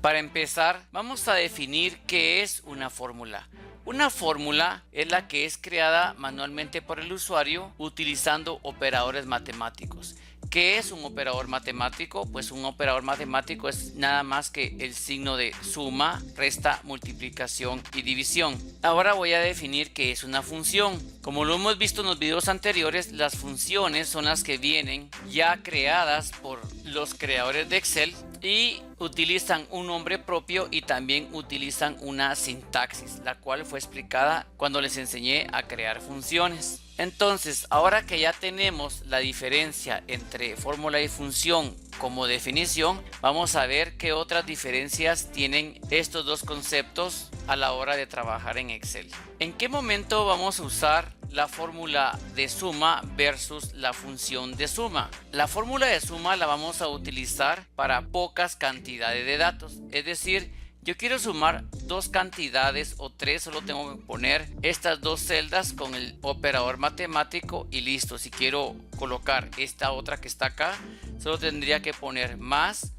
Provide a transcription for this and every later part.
Para empezar, vamos a definir qué es una fórmula. Una fórmula es la que es creada manualmente por el usuario utilizando operadores matemáticos. ¿Qué es un operador matemático? Pues un operador matemático es nada más que el signo de suma, resta, multiplicación y división. Ahora voy a definir qué es una función. Como lo hemos visto en los videos anteriores, las funciones son las que vienen ya creadas por los creadores de Excel y utilizan un nombre propio y también utilizan una sintaxis, la cual fue explicada cuando les enseñé a crear funciones. Entonces, ahora que ya tenemos la diferencia entre fórmula y función como definición, vamos a ver qué otras diferencias tienen estos dos conceptos a la hora de trabajar en Excel. ¿En qué momento vamos a usar la fórmula de suma versus la función de suma? La fórmula de suma la vamos a utilizar para pocas cantidades de datos, es decir, yo quiero sumar dos cantidades o tres, solo tengo que poner estas dos celdas con el operador matemático y listo. Si quiero colocar esta otra que está acá, solo tendría que poner más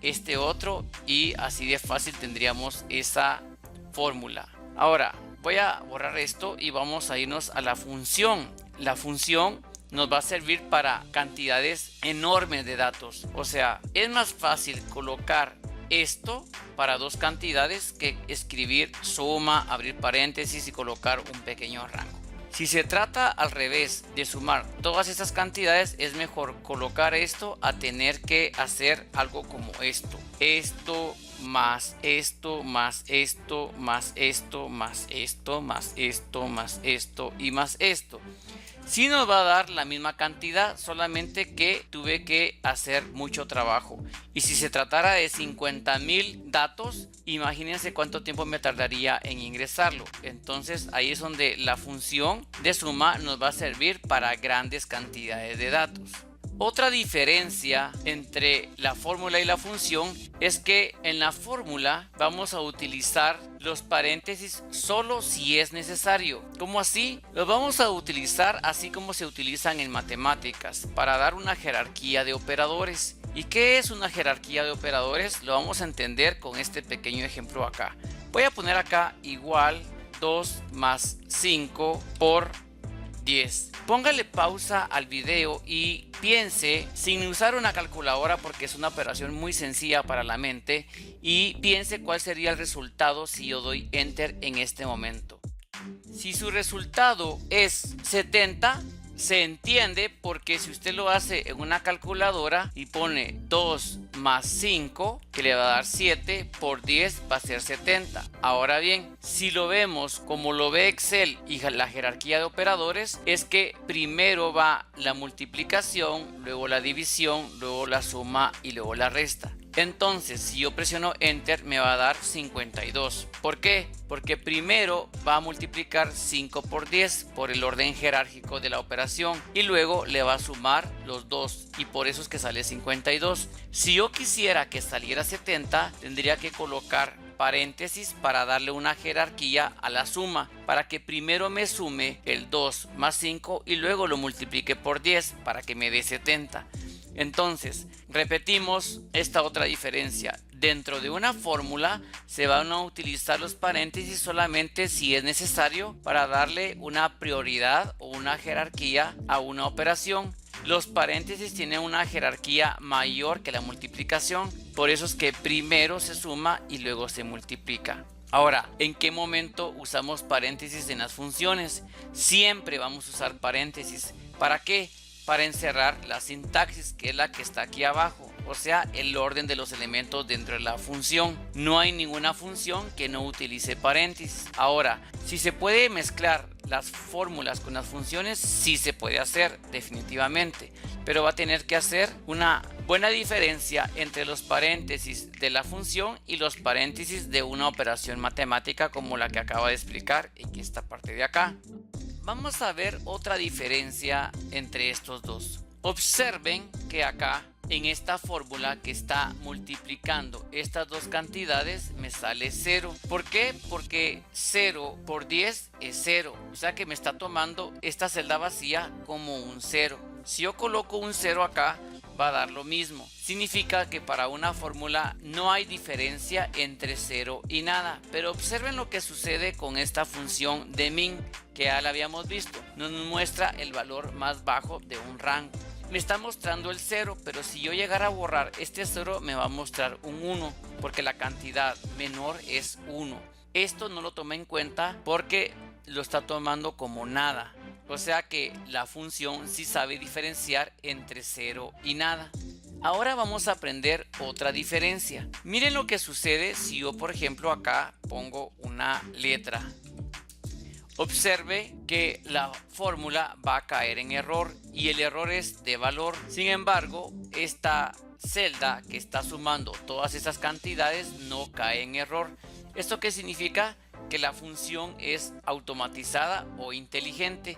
este otro y así de fácil tendríamos esa fórmula. Ahora voy a borrar esto y vamos a irnos a la función. La función nos va a servir para cantidades enormes de datos. O sea, es más fácil colocar esto para dos cantidades que escribir suma, abrir paréntesis y colocar un pequeño rango. Si se trata al revés de sumar todas estas cantidades, es mejor colocar esto a tener que hacer algo como esto. Esto más esto más esto más esto más esto más esto más esto y más esto. Sí nos va a dar la misma cantidad, solamente que tuve que hacer mucho trabajo. Y si se tratara de 50,000 datos, imagínense cuánto tiempo me tardaría en ingresarlo. Entonces ahí es donde la función de suma nos va a servir para grandes cantidades de datos. Otra diferencia entre la fórmula y la función es que en la fórmula vamos a utilizar los paréntesis solo si es necesario. ¿Cómo así? Los vamos a utilizar así como se utilizan en matemáticas para dar una jerarquía de operadores. ¿Y qué es una jerarquía de operadores? Lo vamos a entender con este pequeño ejemplo acá. Voy a poner acá igual 2 más 5 por 10. Póngale pausa al video y piense sin usar una calculadora porque es una operación muy sencilla para la mente, y piense cuál sería el resultado si yo doy enter en este momento. Si su resultado es 70, se entiende porque si usted lo hace en una calculadora y pone 2 más 5, que le va a dar 7, por 10 va a ser 70. Ahora bien, si lo vemos como lo ve Excel y la jerarquía de operadores, es que primero va la multiplicación, luego la división, luego la suma y luego la resta. Entonces, si yo presiono Enter, me va a dar 52. ¿Por qué? Porque primero va a multiplicar 5 por 10 por el orden jerárquico de la operación y luego le va a sumar los dos, y por eso es que sale 52. Si yo quisiera que saliera 70, tendría que colocar paréntesis para darle una jerarquía a la suma, para que primero me sume el 2 más 5 y luego lo multiplique por 10 para que me dé 70. Entonces, repetimos esta otra diferencia. Dentro de una fórmula se van a utilizar los paréntesis solamente si es necesario para darle una prioridad o una jerarquía a una operación. Los paréntesis tienen una jerarquía mayor que la multiplicación, por eso es que primero se suma y luego se multiplica. Ahora, ¿en qué momento usamos paréntesis en las funciones? Siempre vamos a usar paréntesis. ¿Para qué? Para encerrar la sintaxis, que es la que está aquí abajo, o sea, el orden de los elementos dentro de la función. No hay ninguna función que no utilice paréntesis. Ahora, si se puede mezclar las fórmulas con las funciones, sí se puede hacer definitivamente, pero va a tener que hacer una buena diferencia entre los paréntesis de la función y los paréntesis de una operación matemática como la que acabo de explicar en esta parte de acá. Vamos a ver otra diferencia entre estos dos. Observen que acá en esta fórmula que está multiplicando estas dos cantidades me sale 0. ¿Por qué? Porque 0 por 10 es 0. O sea que me está tomando esta celda vacía como un 0. Si yo coloco un 0 acá, va a dar lo mismo. Significa que para una fórmula no hay diferencia entre 0 y nada. Pero observen lo que sucede con esta función de min, que ya la habíamos visto. Nos muestra el valor más bajo de un rango. Me está mostrando el 0, pero si yo llegara a borrar este 0 me va a mostrar un 1, porque la cantidad menor es 1. Esto no lo toma en cuenta porque lo está tomando como nada. O sea que la función sí sabe diferenciar entre 0 y nada. Ahora vamos a aprender otra diferencia. Miren lo que sucede si yo, por ejemplo, acá pongo una letra. Observe que la fórmula va a caer en error y el error es de valor. Sin embargo, esta celda que está sumando todas esas cantidades no cae en error. ¿Esto qué significa? Que la función es automatizada o inteligente.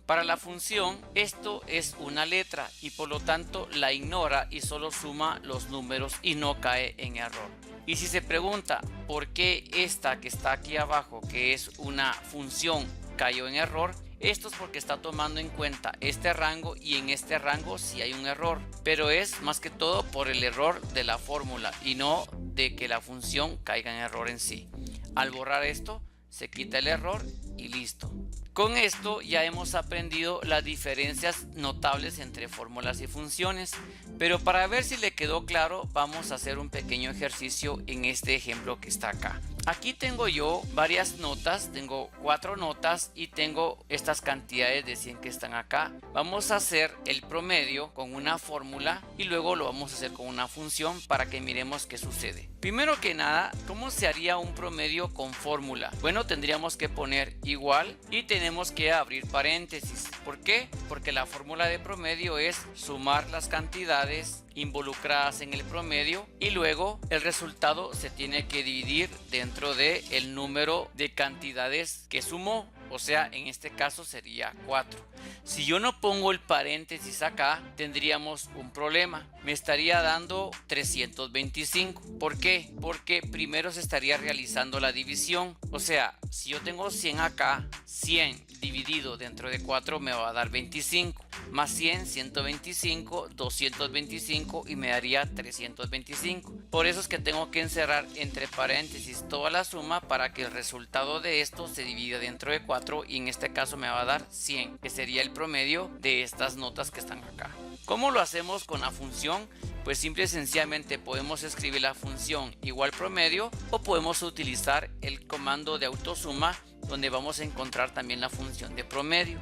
Para la función esto es una letra y por lo tanto la ignora y solo suma los números y no cae en error. Y si se pregunta por qué esta que está aquí abajo, que es una función, cayó en error, esto es porque está tomando en cuenta este rango y en este rango sí hay un error, pero es más que todo por el error de la fórmula y no de que la función caiga en error en sí. Al borrar esto se quita el error y listo. Con esto ya hemos aprendido las diferencias notables entre fórmulas y funciones, pero para ver si le quedó claro vamos a hacer un pequeño ejercicio en este ejemplo que está acá. Aquí tengo yo varias notas, tengo 4 notas y tengo estas cantidades de 100 que están acá. Vamos a hacer el promedio con una fórmula y luego lo vamos a hacer con una función para que miremos qué sucede. Primero que nada, ¿cómo se haría un promedio con fórmula? Bueno, tendríamos que poner igual y tenemos que abrir paréntesis. ¿Por qué? Porque la fórmula de promedio es sumar las cantidades involucradas en el promedio y luego el resultado se tiene que dividir dentro de el número de cantidades que sumó, o sea, en este caso sería 4. Si yo no pongo el paréntesis acá, tendríamos un problema. Me estaría dando 325. ¿Por qué? Porque primero se estaría realizando la división. O sea, si yo tengo 100 acá, 100 dividido dentro de 4 me va a dar 25. Más 100, 125, 225 y me daría 325. Por eso es que tengo que encerrar entre paréntesis toda la suma para que el resultado de esto se divida dentro de 4 y en este caso me va a dar 100, que sería el promedio de estas notas que están acá. ¿Cómo lo hacemos con la función? Pues simple y sencillamente podemos escribir la función igual promedio o podemos utilizar el comando de autosuma donde vamos a encontrar también la función de promedio.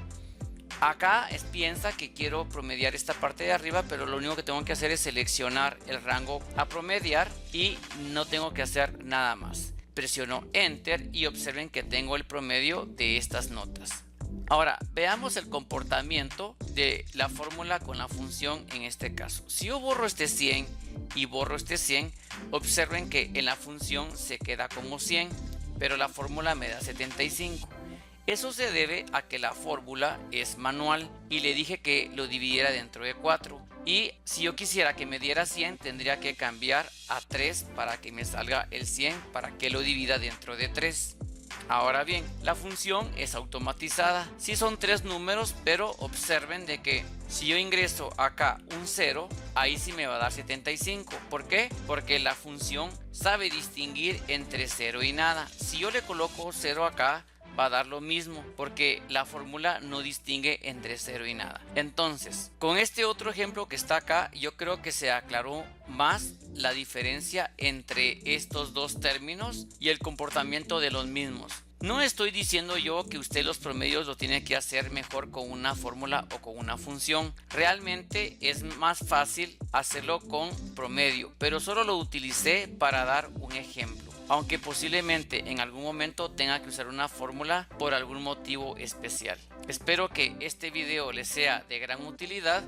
Acá piensa que quiero promediar esta parte de arriba, pero lo único que tengo que hacer es seleccionar el rango a promediar y no tengo que hacer nada más. Presiono Enter y observen que tengo el promedio de estas notas. Ahora veamos el comportamiento de la fórmula con la función en este caso. Si yo borro este 100 y borro este 100, observen que en la función se queda como 100, pero la fórmula me da 75. Eso se debe a que la fórmula es manual y le dije que lo dividiera dentro de 4. Y si yo quisiera que me diera 100, tendría que cambiar a 3 para que me salga el 100, para que lo divida dentro de 3. Ahora bien, la función es automatizada. Sí son 3 números, pero observen de que si yo ingreso acá un 0, ahí sí me va a dar 75. ¿Por qué? Porque la función sabe distinguir entre 0 y nada. Si yo le coloco 0 acá, va a dar lo mismo porque la fórmula no distingue entre 0 y nada. Entonces, con este otro ejemplo que está acá, yo creo que se aclaró más la diferencia entre estos dos términos y el comportamiento de los mismos. No estoy diciendo yo que usted los promedios lo tiene que hacer mejor con una fórmula o con una función. Realmente es más fácil hacerlo con promedio, pero solo lo utilicé para dar un ejemplo. Aunque posiblemente en algún momento tenga que usar una fórmula por algún motivo especial. Espero que este video les sea de gran utilidad